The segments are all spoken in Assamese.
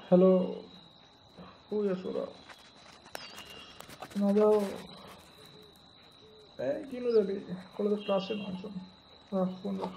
हेलो শুই আছো ৰ নাযাওঁ কিনো যাবি কলেজত ক্লাছে নহয়চোন ফোন ৰাখ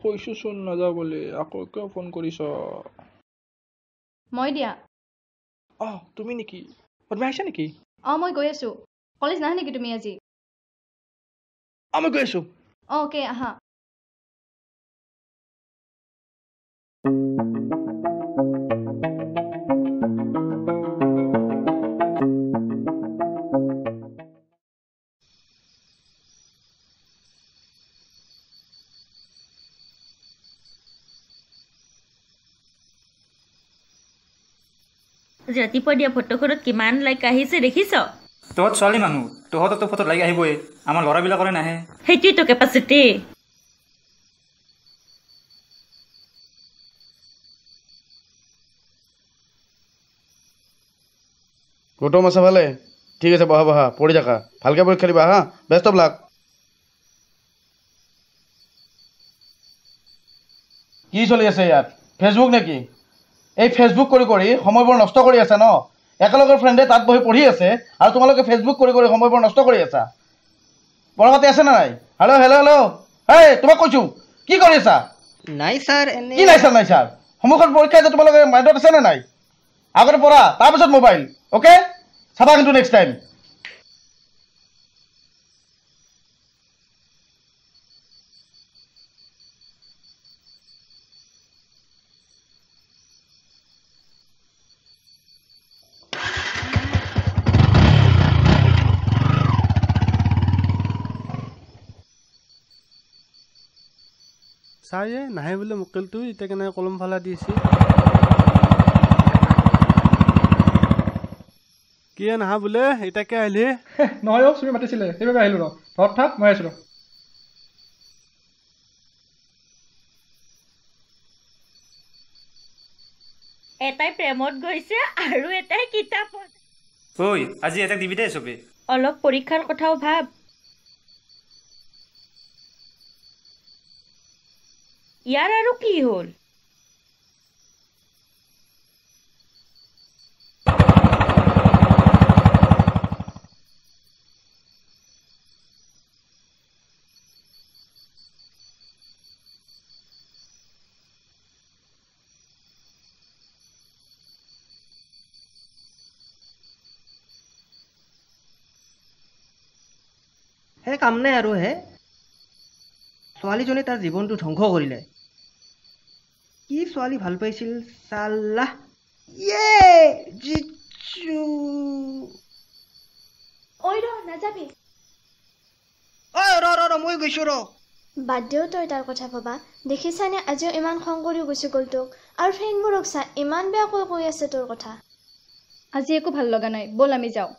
কৈছোচোন নাযাওঁ বুলি আকৌ কিয় ফোন কৰিছ মই দিয়া তুমি নেকি তুমি আহিছা নেকি মই গৈ আছো কলেজ নাহে নেকি তুমি আজি মই গৈ আছো অ'কে আহা ৰাতিপুৱা দিয়া ফটোখনত কিমান লাইক আহিছে দেখিছ তহঁত ছোৱালী মানুহ তহঁততো ফটোত লাইক আহিবই আমাৰ ল'ৰাবিলাকৰে নাহে সেইটোৱেতো কেপাচিটি গৌতম আছে ভালে ঠিক আছে বহা বহা পঢ়ি থাকা ভালকে পৰীক্ষা দিবা হা বেষ্ট অফ লাক কি চলি আছে ইয়াত ফেচবুক নেকি এই ফেচবুক কৰি কৰি সময়বোৰ নষ্ট কৰি আছে ন একেলগৰ ফ্ৰেণ্ডে তাত বহি পঢ়ি আছে আৰু তোমালোকে ফেচবুক কৰি কৰি সময়বোৰ নষ্ট কৰি আছা পঢ়াতে আছে না নাই হেল্ল' হেল্ল' হেল্ল' হেই তোমাক কৈছো কি কৰি আছা নাই ছাৰ এনে কি নাই ছাৰ সন্মুখত পৰীক্ষা যে তোমালোকে মাইণ্ডত আছে নে নাই আগতে পঢ়া তাৰপিছত মোবাইল অ'কে চাবা কিন্তু নেক্সট টাইম ছাৰে নাহে বোলে মুকেলটো এতিয়া কেনেকৈ কলম ফালা দিছে কিয় নাহা বোলে এতিয়াকে আহিলে নহয় তুমি মাতিছিলে সেইবাবে আহিলো ৰ ঘৰত থাক মই আছিলো এটাই প্ৰেমত গৈছে আৰু এটাই কিতাপত ঐ আজি এটা দিবি দে চবে অলপ পৰীক্ষাৰ কথাও ভাব ইয়াৰ আৰু কি হ'ল হে কাম নাই আৰু হে ছোৱালীজনী তাৰ জীৱনটো ধ্বংস কৰিলে কি ছোৱালী ভাল পাইছিল চাল্লাহ জিচু ঐ ৰ নাযাবি ৰ মই গৈছো ৰ বাদ দিও তই তাৰ কথা ভাবা দেখিছানে আজিও ইমান খং কৰি গুচি গ'ল তোক আৰু ফ্ৰেণ্ডবোৰক চা ইমান বেয়াকৈ কৈ আছে তোৰ কথা আজি একো ভাল লগা নাই বল আমি যাওঁ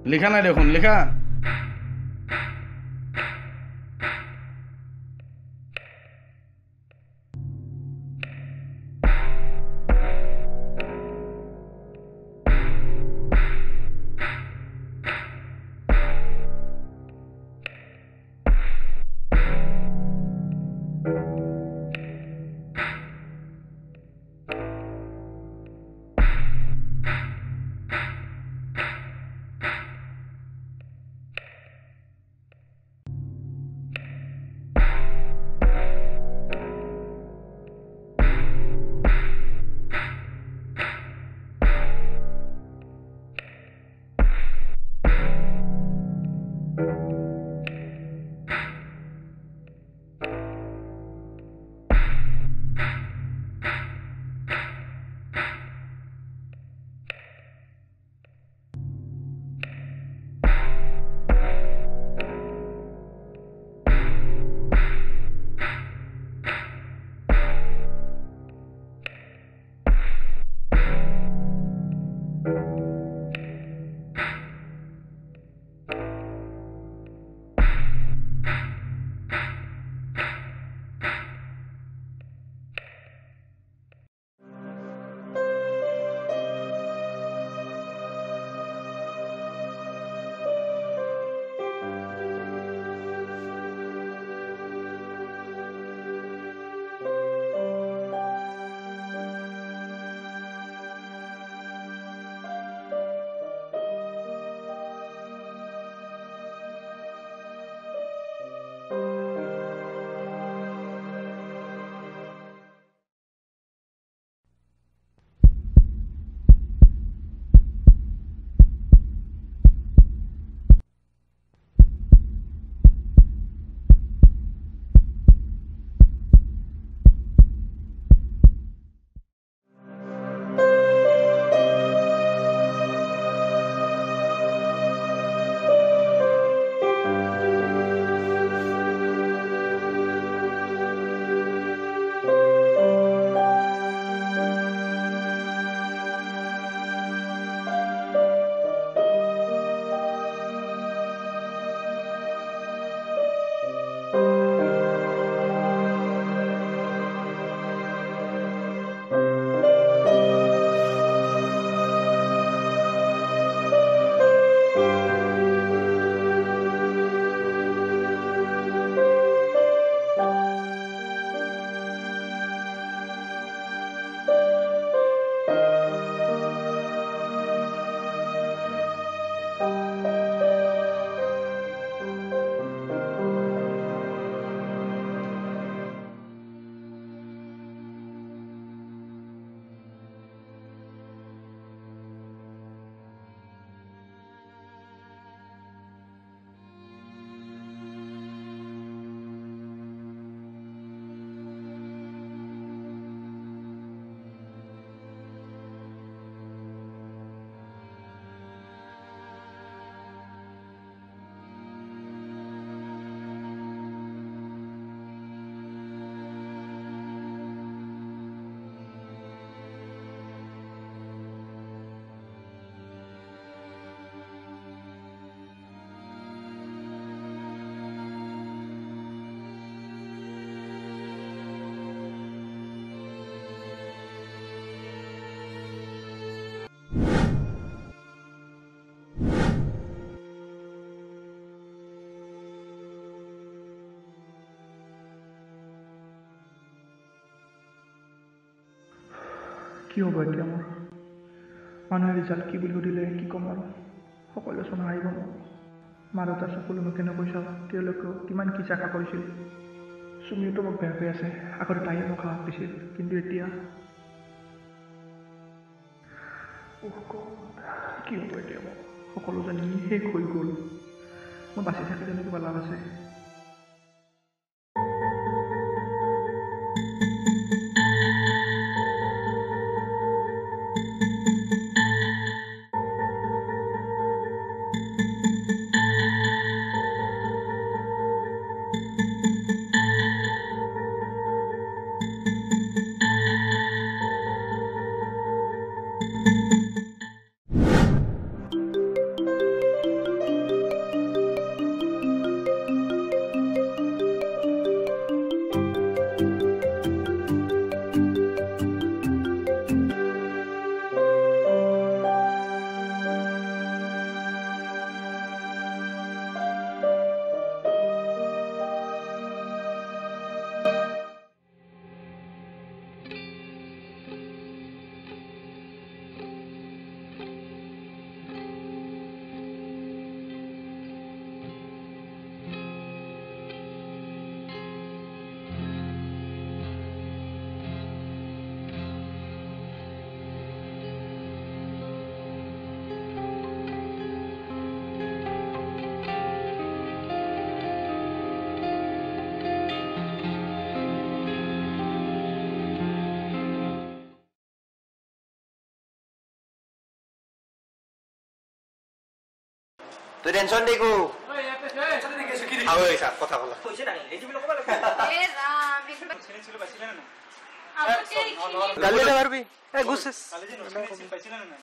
লিখা নাই দেখোন লিখা কি হ'ব এতিয়া মোৰ মানুহে ৰিজাল্ট কি বুলি সুধিলে কি ক'ম আৰু সকলোৱে চোন হাঁহিব মোক মা দেউতা সকলো মোক কেনেকৈ চাওঁ তেওঁলোকেও কিমান কি আশা কৰিছিল চুমিওতো মোক বেয়া হৈ আছে আগতে তাইয়ে মোক সাহস দিছিল কিন্তু এতিয়া কি হ'ব এতিয়া মোক সকলো জানি শেষ হৈ গ'ল মই বাচি থাকি জানি কিবা লাভ আছে তুই টেনশন দেখো কথা কলা গালি এটা পারবি গুছিস